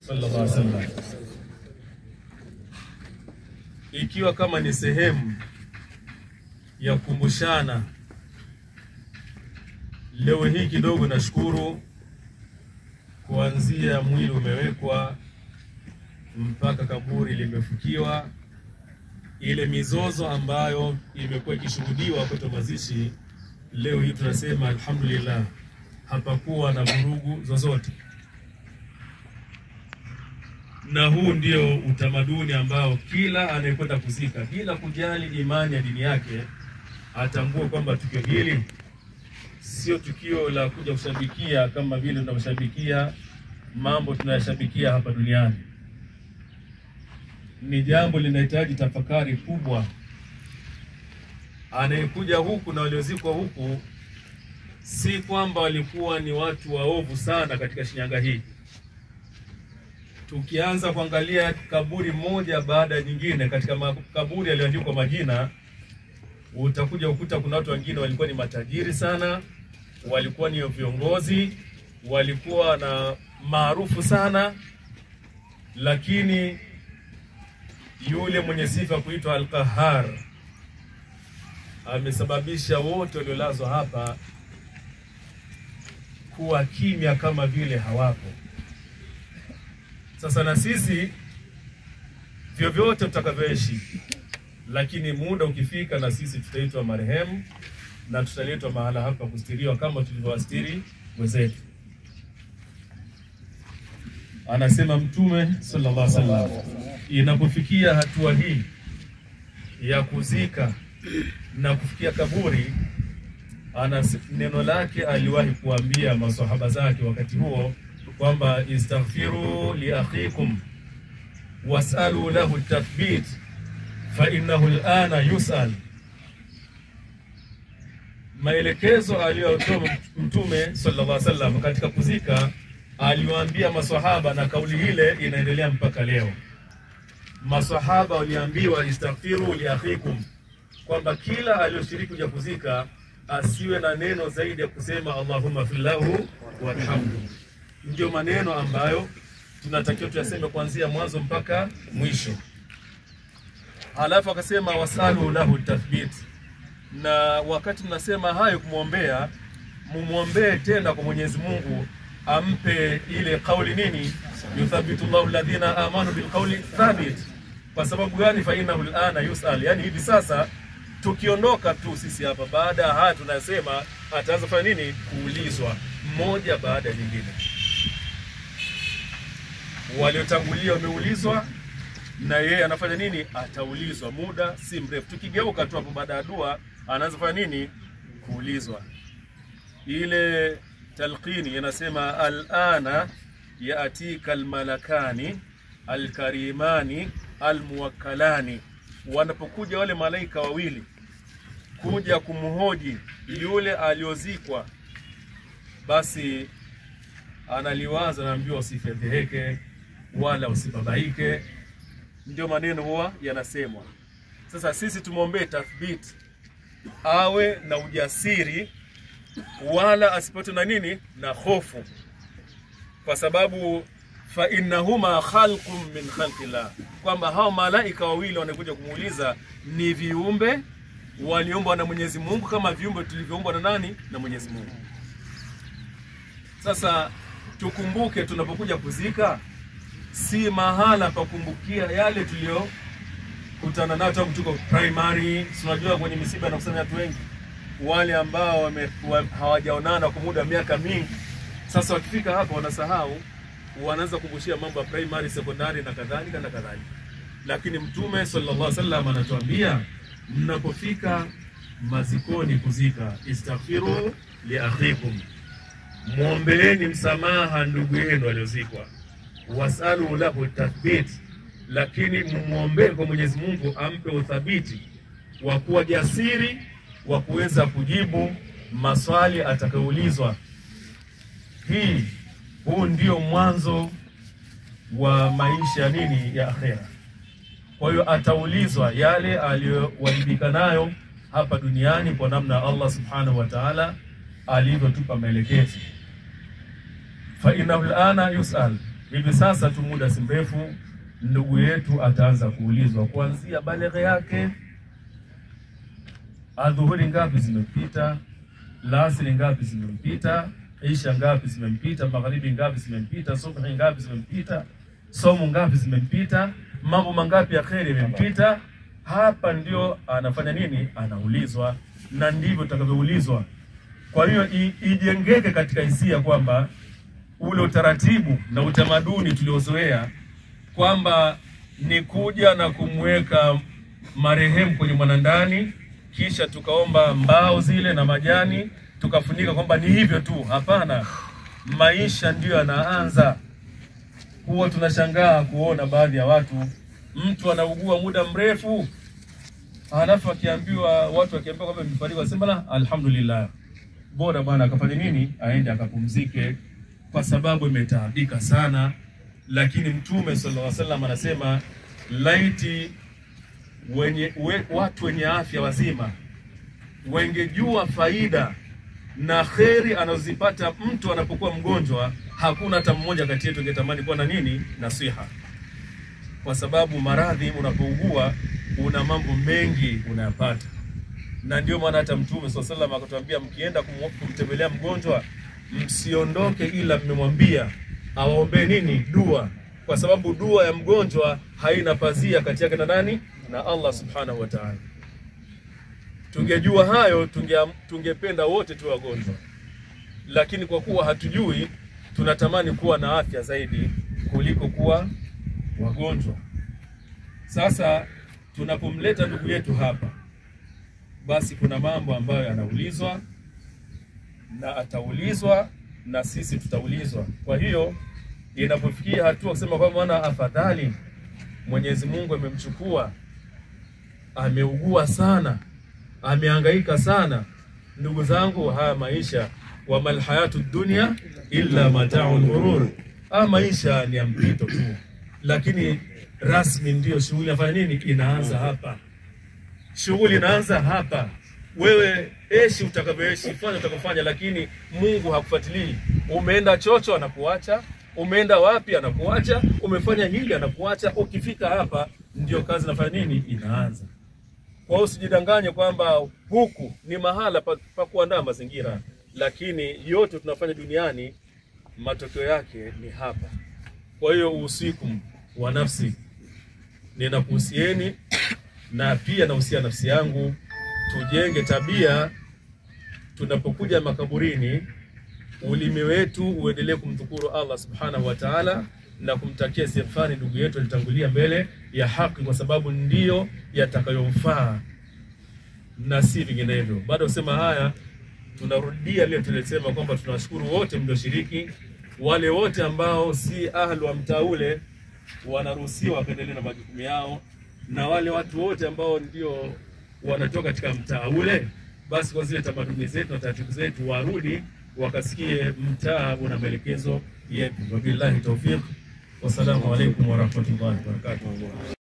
sallallahu alaihi wasallam. Ikiwa kama ni sehemu ya kukumbushana, leo hii kidogo nashukuru kuanzia mwili umewekwa mpaka kaburi limefukiwa, ile mizozo ambayo imekuwa ikishuhudiwa kwa mazishi, leo hii tunasema alhamdulillah hapakuwa na vurugu zozote. Na huu ndio utamaduni ambao kila anayekwenda kuzika bila kujali imani ya dini yake atambue kwamba tukio hili sio tukio la kuja kushabikia kama vile tunashabikia mambo tunayashabikia hapa duniani. Ni jambo linahitaji tafakari kubwa. Anayekuja huku na waliozikwa huku si kwamba walikuwa ni watu waovu sana katika Shinyanga hii. Tukianza kuangalia kaburi moja baada ya nyingine katika makaburi yaliyoandikwa majina, utakuja ukuta kuna watu wengine walikuwa ni matajiri sana, walikuwa ni viongozi, walikuwa na maarufu sana, lakini yule mwenye sifa kuitwa Al-Qahhar amesababisha wote waliolazwa hapa kuwa kimya kama vile hawapo. Sasa na sisi vyovyote tutakavyoishi, lakini muda ukifika na sisi tutaitwa marehemu na tutaletwa mahala hapa kustiriwa kama tulivyowastiri wenzetu. Anasema Mtume sallallahu alaihi wasallam, inapofikia hatua hii ya kuzika na kufikia kaburi, neno lake aliwahi kuambia maswahaba zake wakati huo kwamba istaghfiru li akhikum was'alu lahu at-tathbit fa innahu al-ana yus'al. Maelekezo aliyotoa Mtume sallallahu alaihi wasallam katika kuzika, aliwaambia maswahaba, na kauli ile inaendelea mpaka leo. Maswahaba waliambiwa istaghfiru li akhikum, kwamba kila aliyoshiriki kuja kuzika asiwe na neno zaidi ya kusema Allahumma fillahu warhamhu. Ndio maneno ambayo tunatakiwa tuyaseme kuanzia mwanzo mpaka mwisho. Halafu akasema wasalu lahu tathbit, na wakati mnasema hayo kumwombea, mumuombee tena kwa Mwenyezi Mungu ampe ile kauli nini, yuthabitu Allahu alladhina amanu bil qawli thabit. Kwa sababu gani? Fa innahu al-ana yus'al, yani hivi sasa tukiondoka tu sisi hapa, baada ya haya tunasema ataanza kufanya nini? Kuulizwa mmoja baada ya nyingine. Waliotangulia wameulizwa, na yeye anafanya nini? Ataulizwa muda si mrefu. Tukigeuka tu hapo baada ya dua anaanza kufanya nini? Kuulizwa. Ile talqini inasema al-ana yaatika al-malakani al-karimani al-muwakkalani. Wanapokuja wale malaika wawili kuja kumhoji yule aliozikwa, basi analiwaza, naambiwa usifedheheke wala usibabaike. Ndio maneno huwa yanasemwa. Sasa sisi tumuombee tathbit, awe na ujasiri wala asipate na nini, na hofu, kwa sababu fa innahuma khalqum min khalqillah, kwamba hao malaika wawili wanakuja kumuuliza ni viumbe waliumbwa na Mwenyezi Mungu kama viumbe tulivyoumbwa na nani? Na Mwenyezi Mungu. Sasa tukumbuke tunapokuja kuzika si mahala pa kumbukia yale tulio kutana nayo tangu tuko primary. Tunajua kwenye misiba na kusanya watu wengi wale ambao hawajaonana kwa muda miaka mingi. Sasa wakifika hapa wanasahau, wanaanza kukumbushia mambo ya primary, secondary na kadhalika na kadhalika. Lakini Mtume sallallahu alaihi wasallam anatuambia mnapofika mazikoni kuzika, istaghfiru li akhikum, muombeeni msamaha ndugu yenu aliozikwa, wasalu lahu tathbit, lakini mumuombe kwa Mwenyezi Mungu ampe uthabiti wa kuwa jasiri wa kuweza kujibu maswali atakayoulizwa. Huu ndio mwanzo wa maisha nini ya akhera. Kwa hiyo ataulizwa yale aliyowajibika nayo hapa duniani kwa namna Allah subhanahu wa ta'ala alivyotupa maelekezo. Fa innahu al-ana yus'al, Hivi sasa tu muda si mrefu ndugu yetu ataanza kuulizwa kuanzia baleghe yake, adhuhuri ngapi zimempita, lasri ngapi zimempita, isha ngapi zimempita, magharibi ngapi zimempita, subhi ngapi zimempita, somo ngapi zimempita, mambo mangapi ya kheri yamempita. Hapa ndio anafanya nini? Anaulizwa, na ndivyo tutakavyoulizwa. Kwa hiyo ijengeke katika hisia kwamba ule utaratibu na utamaduni tuliozoea kwamba ni kuja na kumweka marehemu kwenye mwanandani, kisha tukaomba mbao zile na majani tukafunika kwamba ni hivyo tu. Hapana, maisha ndiyo yanaanza. Huwa tunashangaa kuona baadhi ya watu, mtu anaugua muda mrefu, halafu watu wakiambiwa kwamba mfariki wasema la alhamdulillah, bora bwana akafanya nini, aende akapumzike kwa sababu imetaabika sana. Lakini Mtume sallallahu alaihi wasallam anasema laiti watu wenye afya wazima wengejua faida na kheri anazipata mtu anapokuwa mgonjwa, hakuna hata mmoja kati yetu angetamani kuwa na nini, nasiha. Kwa sababu maradhi unapougua una mambo mengi unayapata. Na ndio maana hata Mtume sallallahu alaihi wasallam akatuambia mkienda kumtembelea mgonjwa msiondoke ila mmemwambia awaombe nini, dua. Kwa sababu dua ya mgonjwa haina pazia kati yake na nani, na Allah subhanahu wa ta'ala. Tungejua hayo tungependa wote tu wagonjwa, lakini kwa kuwa hatujui tunatamani kuwa na afya zaidi kuliko kuwa wagonjwa. Sasa tunapomleta ndugu yetu hapa, basi kuna mambo ambayo yanaulizwa na ataulizwa na sisi tutaulizwa. Kwa hiyo inapofikia hatua kusema kwa maana afadhali Mwenyezi Mungu amemchukua, ameugua sana, amehangaika sana, ndugu zangu, haya maisha wa mal hayatu dunya illa mata'ul ghurur, maisha ni mpito tu. Lakini rasmi ndio shughuli afanya nini, inaanza hapa. Shughuli inaanza hapa. Wewe eshi utakavyoishi, fanya utakofanya, lakini Mungu hakufuatilii. Umeenda chocho anakuacha, umeenda wapi anakuacha, umefanya hili anakuacha. Ukifika hapa ndio kazi nafanya nini, inaanza. Kwa hiyo usijidanganye kwamba huku ni mahala pa kuandaa mazingira, lakini yote tunafanya duniani matokeo yake ni hapa. Kwa hiyo usiku wa nafsi ninakuhusieni, na pia nahusia nafsi yangu, tujenge tabia tunapokuja makaburini, ulimi wetu uendelee kumshukuru Allah subhanahu wa ta'ala na kumtakia istighfari ndugu yetu alitangulia mbele ya haki, kwa sababu ndiyo yatakayomfaa na si vinginevyo. Baada ya kusema haya, tunarudia leo tulisema kwamba tunashukuru wote mlioshiriki. Wale wote ambao si ahlu wa mtaa ule wanaruhusiwa kuendelea na majukumu yao, na wale watu wote ambao ndio wanatoka katika mtaa ule, basi kwa zile tamaduni zetu na taratibu zetu warudi wakasikie mtaa una maelekezo yetu. Wabillahi tawfiq, wassalamu alaykum wa rahmatullahi wa barakatuh.